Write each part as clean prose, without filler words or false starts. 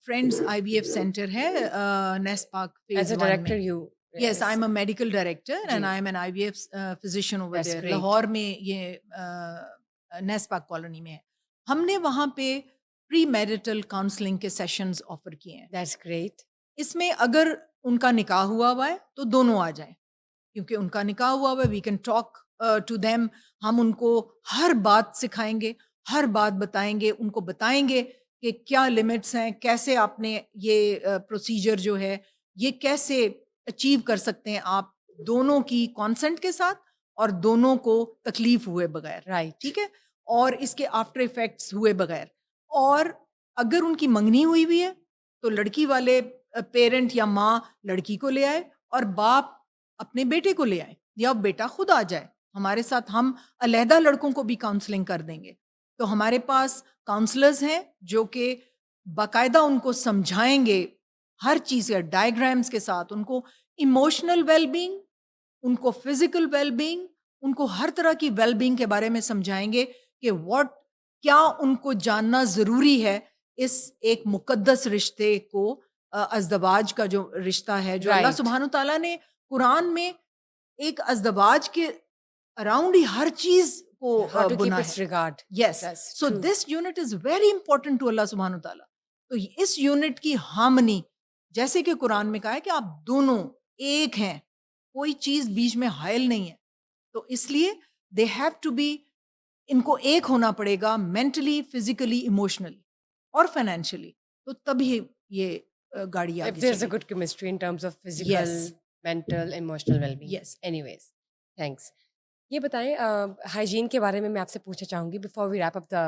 Friends IVF centre ہے نیس پاک ایز فیز اے 1 میں. Director you Yes, I'm a medical director and جی I'm an IVF physician over that's there. Great Lahore میں یہ نیس پاک کالونی میں ہے. ہم نے وہاں پہ پری میرٹل کاؤنسلنگ کے سیشنز آفر کیے ہیں. دیٹس گریٹ اس میں اگر ان کا نکاح ہوا ہوا ہے تو دونوں آ جائیں, کیونکہ ان کا نکاح ہوا ہوا ہے. We can talk to them. ہم ان کو ہر بات سکھائیں گے, ہر بات بتائیں گے, ان کو بتائیں گے کہ کیا لمٹس ہیں, کیسے آپ نے یہ پروسیجر جو ہے یہ کیسے اچیو کر سکتے ہیں آپ دونوں کی کانسنٹ کے ساتھ اور دونوں کو تکلیف ہوئے بغیر. رائٹ ٹھیک ہے, اور اس کے آفٹر ایفیکٹس ہوئے بغیر. اور اگر ان کی منگنی ہوئی ہوئی ہے تو لڑکی والے پیرنٹ یا ماں لڑکی کو لے آئے اور باپ اپنے بیٹے کو لے آئے, یا بیٹا خود آ جائے ہمارے ساتھ. ہم علیحدہ لڑکوں کو بھی کاؤنسلنگ کر دیں گے. تو ہمارے پاس کاؤنسلرز ہیں جو کہ باقاعدہ ان کو سمجھائیں گے ہر چیز کے ڈائیگرامس کے ساتھ, ان کو ایموشنل ویل بینگ, ان کو فزیکل ویل بینگ, ان کو ہر طرح کی ویل بینگ کے بارے میں سمجھائیں گے کہ کیا ان کو جاننا ضروری ہے اس ایک مقدس رشتے کو, ازدواج کا جو رشتہ ہے جو اللہ رائٹ سبحانہ تعالیٰ نے قرآن میں ایک ازدواج کے اراؤنڈ ہی ہر چیز کو ہاؤ ٹو کیپ بنا ہے. It's regard yes, that's so true this unit is very important to Allah سبحانہ تعالیٰ. تو اس یونٹ کی ہارمنی, جیسے کہ قرآن میں کہا ہے کہ آپ دونوں ایک ہیں, کوئی چیز بیچ میں حائل نہیں ہے. تو اس لیے دے ہیو ٹو بی, ان کو ایک ہونا پڑے گا مینٹلی, فزیکلی, ایموشنلی اور فائنینشلی. تو تبھی یہ گاڑی if آگے there's چلے a گی. good chemistry in terms of physical, yes mental, emotional well-being. Yes. Anyways, thanks. یہ بتائیں ہائیجین کے بارے میں آپ سے پوچھنا چاہوں گی before we wrap up the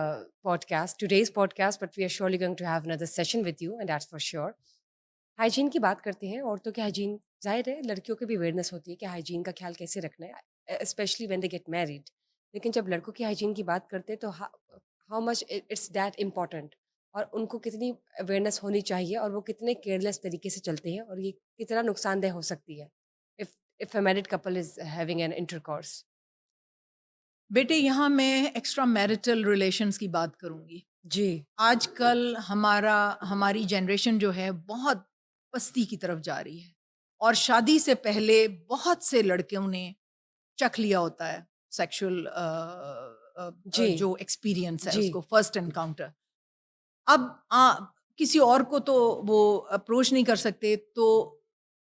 podcast, today's podcast, but we are surely going to have another session with you and that's for sure. Hygiene کی بات کرتے ہیں, عورتوں کی ہائیجین, ظاہر ہے لڑکیوں کی بھی اویئرنیس ہوتی ہے کہ ہائیجین کا خیال کیسے رکھنا ہے, especially when they get married. لیکن جب لڑکوں کی ہائیجین کی بات کرتے ہیں تو how much it's that important, اور ان کو کتنی اویئرنیس ہونی چاہیے, اور وہ کتنے کیئرلیس طریقے سے چلتے ہیں, اور یہ کتنا نقصان دہ ہو سکتی ہے if a married couple is having an intercourse. بیٹے یہاں میں ایکسٹرا میرٹل ریلیشنز کی بات کروں گی. جی آج کل ہماری جنریشن جو ہے بہت پستی کی طرف جا رہی ہے, اور شادی سے پہلے بہت سے لڑکوں نے چکھ لیا ہوتا ہے سیکشل جی جو ایکسپیرینس ہے اس جی کو, فرسٹ انکاؤنٹر. اب کسی اور کو تو وہ اپروچ نہیں کر سکتے, تو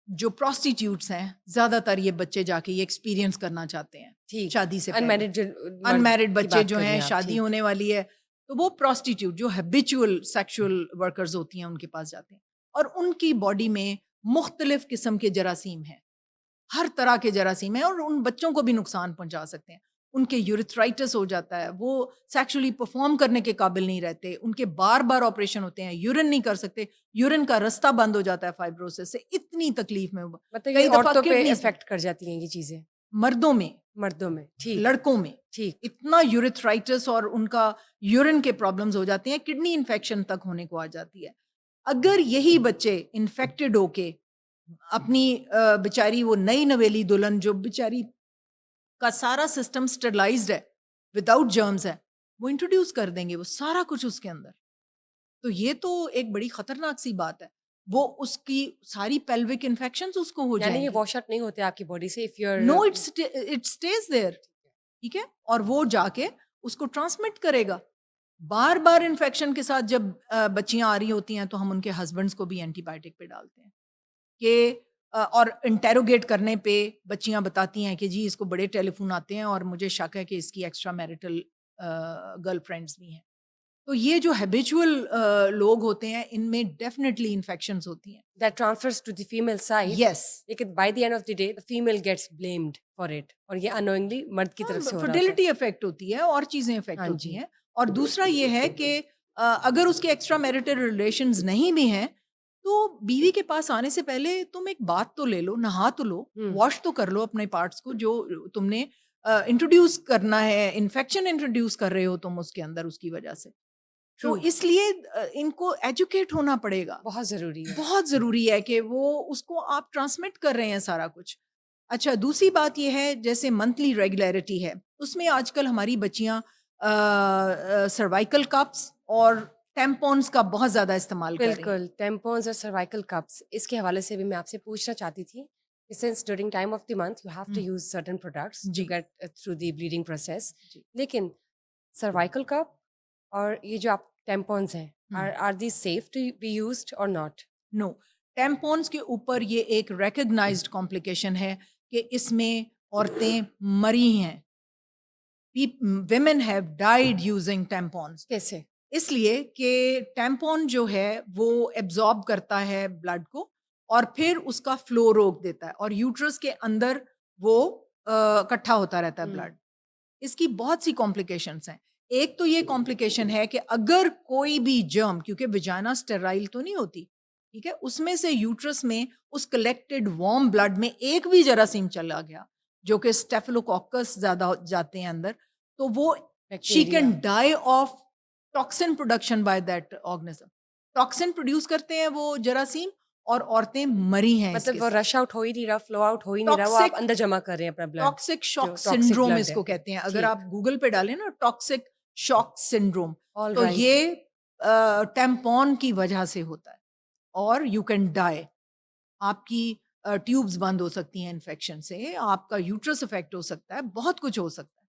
جو پروسٹیٹیوٹس ہیں زیادہ تر یہ بچے جا کے یہ ایکسپیرینس کرنا چاہتے ہیں ٹھیک, شادی سے پہلے. انمیرڈ انمیرڈ کی بچے بات جو کر رہی ہیں, ہیں آپ, شادی ٹھیک ہونے والی ہے, تو وہ پروسٹیٹیوٹ جو ہیبیچول سیکشل ورکرز ہوتی ہیں ان کے پاس جاتے ہیں, اور ان کی باڈی میں مختلف قسم کے جراثیم ہیں, ہر طرح کے جراثیم ہیں, اور ان بچوں کو بھی نقصان پہنچا سکتے ہیں. ان کے یورتھرائٹس ہو جاتا ہے, وہ سیکشولی پرفارم کرنے کے قابل نہیں رہتے, ان کے بار بار آپریشن ہوتے ہیں, یورین نہیں کر سکتے, یورین کا رستہ بند ہو جاتا ہے فائبروسس سے, اتنی تکلیف میں. مطلب کئی یہ دفعہ عورتوں پہ کڈنیز, افیکٹ کر جاتی ہیں یہ چیزیں, مردوں میں, مردوں میں, ٹھیک لڑکوں میں ٹھیک اتنا یورتھرائٹس اور ان کا یورین کے پرابلمز ہو جاتے ہیں, کڈنی انفیکشن تک ہونے کو آ جاتی ہے. اگر یہی بچے انفیکٹڈ ہو کے اپنی بیچاری وہ نئی نویلی دلہن جو بیچاری کا سارا سسٹم سٹرلائزڈ ہے, وداؤٹ جرمز ہے, وہ انٹروڈیوس کر دیں گے وہ سارا کچھ اس کے اندر, تو یہ تو ایک بڑی خطرناک سی بات ہے. وہ اس کی ساری پیلوک انفیکشنز اس کو ہو یعنی جائیں یہ گی. واش آؤٹ نہیں ہوتے آپ کی باڈی سے if you're know, it stays there. ٹھیک ہے, اور وہ جا کے اس کو ٹرانسمٹ کرے گا. بار بار انفیکشن کے ساتھ جب بچیاں آ رہی ہوتی ہیں تو ہم ان کے ہسبینڈس کو بھی اینٹی بائیوٹک پہ ڈالتے ہیں کہ اور انٹیروگیٹ کرنے پہ بچیاں بتاتی ہیں کہ جی اس کو بڑے ٹیلی فون آتے ہیں اور مجھے شک ہے کہ اس کی ایکسٹرا میرٹل گرل فرینڈس بھی ہیں. تو یہ جو ہیبیچول لوگ ہوتے ہیں ان میں ڈیفینیٹلی انفیکشنز ہوتی ہیں. that transfers to the female side, یس, لیکن by the end of the day the female gets blamed for it, اور یہ unknowingly مرد کی طرف سے ہو رہا ہوتا ہے. فرٹیلٹی افیکٹ ہوتی ہے اور چیزیں افیکٹ ہاں ہوتی جی, ہیں. اور دوسرا یہ ہے کہ اگر اس کے ایکسٹرا میرٹل ریلیشنز نہیں بھی ہیں تو بیوی کے پاس آنے سے پہلے تم ایک بات تو لے لو, نہا تو لو, واش تو کر لو اپنے پارٹس کو جو تم نے انٹروڈیوس کرنا ہے. انفیکشن انٹروڈیوس کر رہے ہو تم اس کے اندر اس کی وجہ سے. تو اس لیے ان کو ایجوکیٹ ہونا پڑے گا, بہت ضروری ہے. بہت ضروری ہے کہ وہ اس کو آپ ٹرانسمٹ کر رہے ہیں سارا کچھ. اچھا, دوسری بات یہ ہے جیسے منتھلی ریگولیرٹی ہے, اس میں آج کل ہماری بچیاں سروائکل کپس اور ٹیمپونس کا بہت زیادہ استعمال کر رہی ہیں. بالکل ٹیمپونز اور سروائکل کپس اس کے حوالے سے بھی میں آپ سے پوچھنا چاہتی تھی کہ since during time of the month you have to use certain products to جی get through the bleeding process, جی لیکن سروائکل کپ اور یہ جو آپ ٹیمپونز ہیں are the safe to be used اور ناٹ؟ نو. ٹیمپونس کے اوپر یہ ایک ریکگنائزڈ کمپلیکیشن ہے کہ اس میں عورتیں مری ہیں. Women have died using ٹیمپونس. کیسے؟ اس لیے کہ ٹیمپون جو ہے وہ ایبزارب کرتا ہے بلڈ کو اور پھر اس کا فلو روک دیتا ہے اور یوٹرس کے اندر وہ اکٹھا ہوتا رہتا ہے بلڈ. اس کی بہت سی کمپلیکیشنز ہیں. ایک تو یہ کمپلیکیشن ہے کہ اگر کوئی بھی جرم، کیونکہ وجائنا اسٹیرائل تو نہیں ہوتی، ٹھیک ہے، اس میں سے یوٹرس میں اس کلیکٹڈ وارم بلڈ میں ایک بھی جراثیم چلا گیا جو کہ اسٹیفلوکوکس زیادہ جاتے ہیں اندر، تو وہ she can die of toxin production by that organism. Toxin produce کرتے ہیں وہ جراثیم اور عورتیں مری ہیں. مطلب وہ رش آؤٹ ہو ہی نہیں رہا، فلو آؤٹ ہو ہی نہیں رہا، وہ آپ اندر جمع کر رہے ہیں اپنا بلڈ. ٹاکسک شاک سنڈروم اس کو کہتے ہیں. اگر آپ گوگل پہ ڈالیں نا ٹاکسک شاک سنڈروم، تو یہ ٹیمپون کی وجہ سے ہوتا ہے اور یو کین ڈائی. آپ کی ٹیوبز بند ہو سکتی ہیں انفیکشن سے، آپ کا یوٹرس افیکٹ ہو سکتا ہے، بہت کچھ ہو سکتا ہے.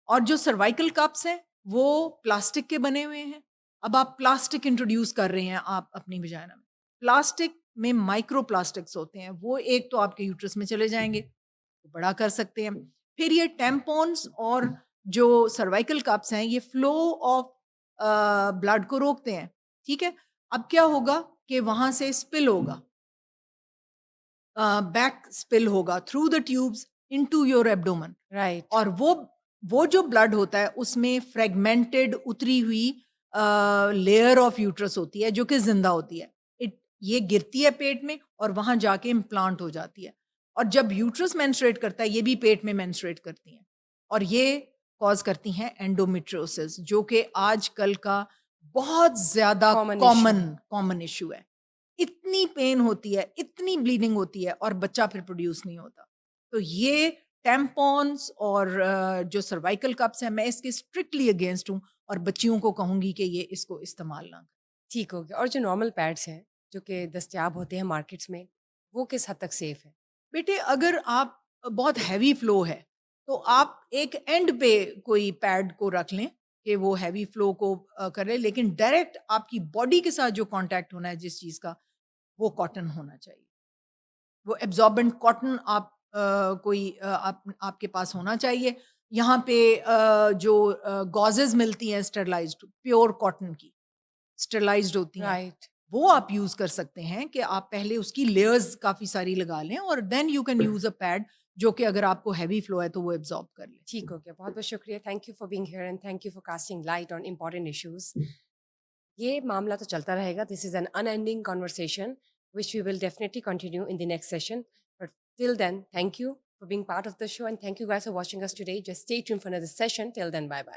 اور جو سروائکل کپس ہیں وہ پلاسٹک کے بنے ہوئے ہیں. اب آپ پلاسٹک انٹروڈیوس کر رہے ہیں آپ اپنی وجائنا میں. پلاسٹک میں مائکرو پلاسٹکس ہوتے ہیں، وہ ایک تو آپ کے یوٹرس میں چلے جائیں گے، بڑا کر سکتے ہیں. پھر یہ ٹیمپونس اور جو سروائکل کپس ہیں یہ فلو آف بلڈ کو روکتے ہیں. ٹھیک ہے، اب کیا ہوگا کہ وہاں سے اسپل ہوگا، بیک اسپل ہوگا through the tubes into your abdomen. Right. اور وہ جو بلڈ ہوتا ہے اس میں فریگمنٹڈ اتری ہوئی لیئر آف یوٹرس ہوتی ہے جو کہ زندہ ہوتی ہے. یہ گرتی ہے پیٹ میں اور وہاں جا کے امپلانٹ ہو جاتی ہے. اور جب یوٹرس مینسٹریٹ کرتا ہے یہ بھی پیٹ میں مینسٹریٹ کرتی ہیں اور یہ کاز کرتی ہیں اینڈومیٹریوسس، جو کہ آج کل کا بہت زیادہ کامن ایشو ہے. اتنی پین ہوتی ہے، اتنی بلیڈنگ ہوتی ہے اور بچہ پھر پروڈیوس نہیں ہوتا. تو یہ ٹیمپونس اور جو سروائکل کپس ہیں میں اس کے اسٹرکٹلی اگینسٹ ہوں اور بچیوں کو کہوں گی کہ یہ اس کو استعمال نہ کریں. ٹھیک ہو گیا. اور جو نارمل پیڈس ہیں جو کہ دستیاب ہوتے ہیں مارکیٹس میں، وہ کس حد تک سیف ہے؟ بیٹے اگر آپ بہت ہیوی فلو ہے تو آپ ایک اینڈ پہ کوئی پیڈ کو رکھ لیں کہ وہ ہیوی فلو کو کرے، لیکن ڈائریکٹ آپ کی باڈی کے ساتھ جو کانٹیکٹ ہونا ہے جس چیز کا، وہ کاٹن ہونا چاہیے. وہ ایبزاربنٹ کاٹن کوئی آپ کے پاس ہونا چاہیے. یہاں پہ جو گازز ملتی ہیں اسٹرلائزڈ پیور کاٹن کی اسٹرلائزڈ ہوتی ہیں، رائٹ. وہ آپ یوز کر سکتے ہیں کہ آپ پہلے اس کی لیئرز کافی ساری لگا لیں اور then you can use a pad جو کہ اگر آپ کو ہیوی فلو ہے تو وہ ایبزارب کر لیں. ٹھیک ہو گیا. بہت بہت شکریہ. Thank you for being here and thank you for casting light on important issues. یہ معاملہ تو چلتا رہے گا. This is an unending conversation which we will definitely continue in the next session. But till then, thank you for being part of the show and thank you guys for watching us today. Just stay tuned for another session. Till then, bye-bye.